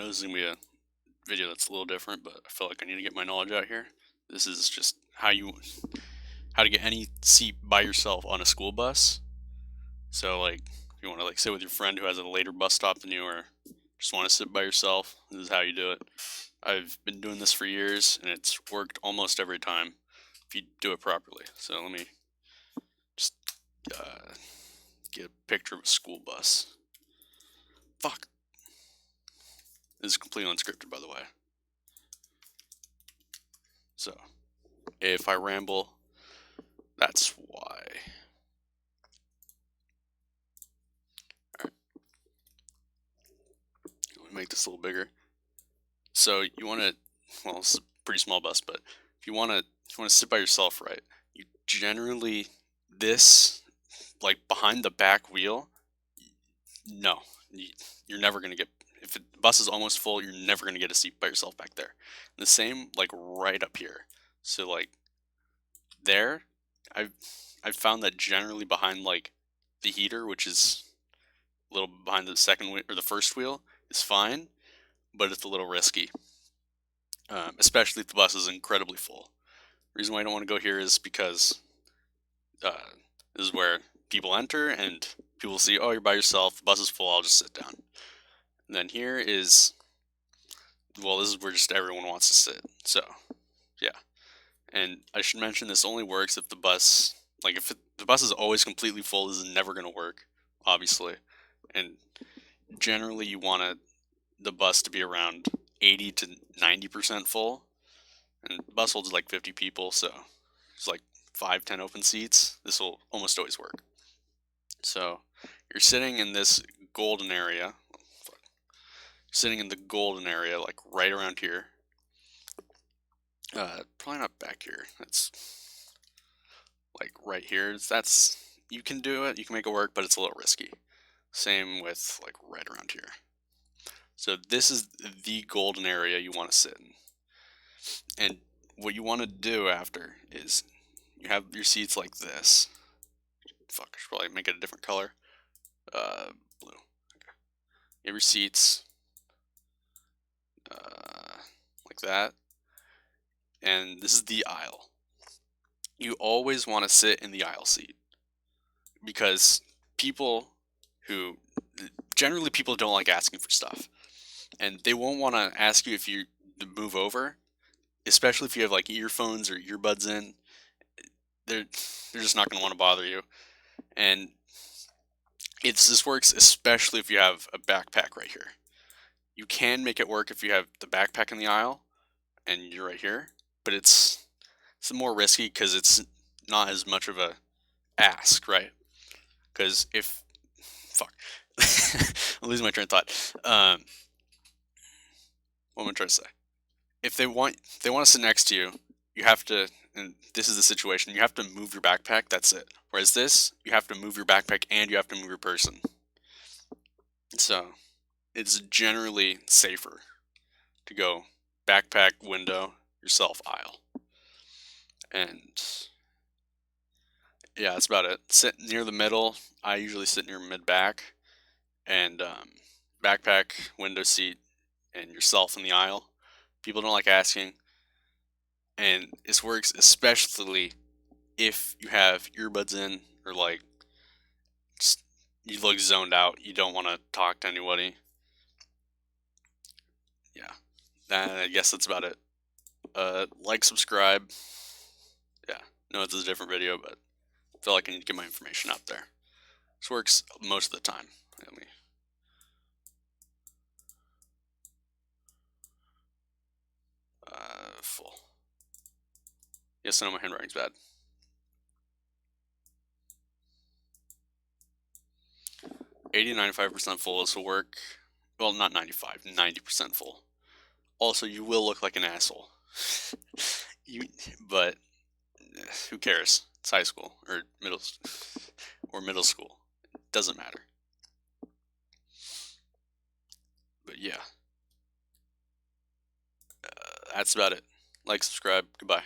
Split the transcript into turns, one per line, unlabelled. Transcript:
know this is gonna be a video that's a little different, but I feel like I need to get my knowledge out here. This is just how to get any seat by yourself on a school bus. So like if you want to like sit with your friend who has a later bus stop than you, or just want to sit by yourself, this is how you do it. I've been doing this for years and it's worked almost every time if you do it properly. So let me just get a picture of a school bus. Fuck. This is completely unscripted, by the way. So, if I ramble, that's why. Alright. Let me make this a little bigger. So, you want to, well, it's a pretty small bus, but if you want to sit by yourself, right, you generally, this, like behind the back wheel, no, you're never going to get, if the bus is almost full, you're never going to get a seat by yourself back there. And the same, like right up here. So, like, there, I've found that generally behind like the heater, which is a little behind the second wheel or the first wheel, is fine, but it's a little risky, especially if the bus is incredibly full. The reason why I don't want to go here is because uh, this is where people enter and people see, oh, you're by yourself, the bus is full, I'll just sit down. And then here is, well, this is where just everyone wants to sit. So, yeah. And I should mention this only works if the bus, like if the bus is always completely full, this is never going to work, obviously. And generally you want the bus to be around 80 to 90% full. And the bus holds like 50 people, so it's like 5-10 open seats. This will almost always work. So you're sitting in this golden area. Sitting in the golden area, like right around here. Probably not back here. That's like right here. That's, you can do it, you can make it work, but it's a little risky. Same with like right around here. So this is the golden area you want to sit in. And what you want to do after is you have your seats like this. Fuck, I should probably make it a different color. Blue. Okay. You have your seats like that. And this is the aisle. You always want to sit in the aisle seat because generally people don't like asking for stuff, and they won't want to ask you if you to move over, especially if you have like earphones or earbuds in. They're just not going to want to bother you. And this works especially if you have a backpack right here. You can make it work if you have the backpack in the aisle and you're right here, but it's more risky because it's not as much of a ask, right? Because if fuck, I'm losing my train of thought. What am I trying to say? If they want to sit next to you, you have to, and this is the situation, you have to move your backpack, that's it. Whereas this, you have to move your backpack and you have to move your person. So, it's generally safer to go backpack, window, yourself, aisle. And yeah, that's about it. Sit near the middle. I usually sit near mid-back. And backpack, window seat, and yourself in the aisle. People don't like asking. And this works especially if you have earbuds in, or like you look zoned out, you don't want to talk to anybody. Yeah, I guess that's about it. Like, subscribe. Yeah, no, it's a different video, but I feel like I need to get my information out there. This works most of the time. Let me. Full. Yes, I know my handwriting's bad. 80-95% full. This will work. Well, not 95, 90% full. Also, you will look like an asshole. But who cares? It's high school or middle school. It doesn't matter. But yeah, that's about it. Like, subscribe. Goodbye.